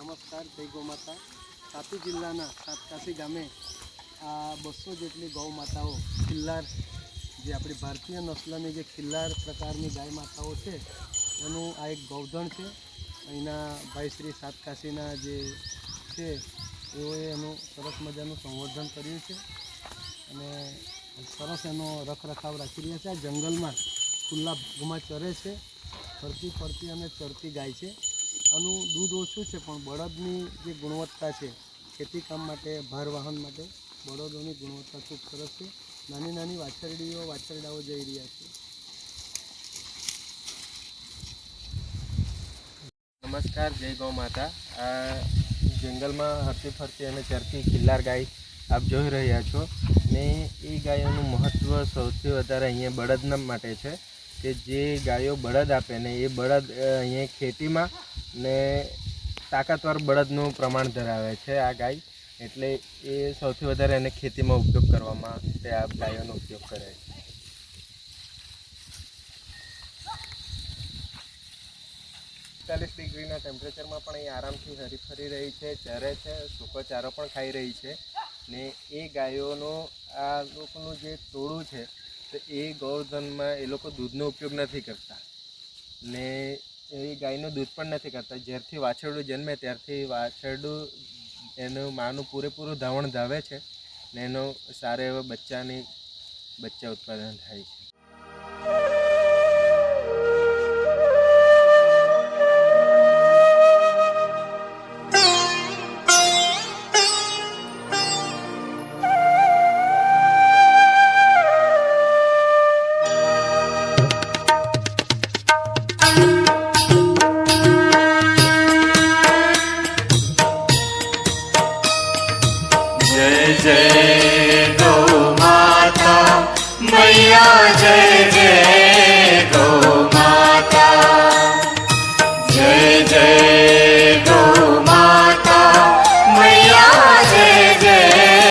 નમસ્કાર, જય ગૌ માતા। તાપી જિલ્લાના સાતકાસી ગામે આ 200 જેટલી ગૌ માતાઓ ખિલ્લાર, જે આપણી ભારતીય નસ્લની જે ખિલ્લાર પ્રકારની ગાય માતાઓ છે એનું આ એક ગૌધન છે। અહીંના ભાઈ શ્રી સાતકાસીના જે છે એઓએ એનું સરસ મજાનું સંવર્ધન કર્યું છે અને સરસ એનો રખરખાવ રાખી રહ્યા છે। આ જંગલમાં ખુલ્લા ભાગમાં ચરે છે, ફરતી ફરતી અને ચરતી ગાય છે। આનું દૂધ ઓછું છે પણ બળદની જે ગુણવત્તા છે ખેતીકામ માટે, ભારવાહન માટે બળદોની ગુણવત્તા ખૂબ સરસ છે। નાની નાની વાછરડાઓ જઈ રહ્યા છે। નમસ્કાર, જય ગૌ માતા। આ જંગલમાં હરતી ફરતી અને ચરતી ખિલ્લાર ગાય આપ જોઈ રહ્યા છો ને એ ગાયોનું મહત્ત્વ સૌથી વધારે અહીંયા બળદના માટે છે કે જે ગાયો બળદ આપે ને એ બળદ અહીંયા ખેતીમાં ને તાકાતવાર બળદનું પ્રમાણ ધરાવે છે આ ગાય, એટલે એ સૌથી વધારે એને ખેતીમાં ઉપયોગ કરવામાં તે આ ગાયોનો ઉપયોગ કરે છે। 40 ડિગ્રીના ટેમ્પરેચરમાં પણ એ આરામથી હરી ફરી રહી છે, ચરે છે, સૂકો ચારો પણ ખાઈ રહી છે ને એ ગાયોનો આ લોકોનું જે ટોળું છે તો એ ગૌધનમાં એ લોકો દૂધનો ઉપયોગ નથી કરતા ને એ ગાયનું દૂધ પણ નથી કરતા। જ્યારથી વાછરડું જન્મે ત્યારથી વાછરડું એનું માનું પૂરેપૂરું ધાવણ ધાવે છે ને એનો સારા એવા બચ્ચા ઉત્પાદન થાય છે। जय जय गौ माता मैया, जय जय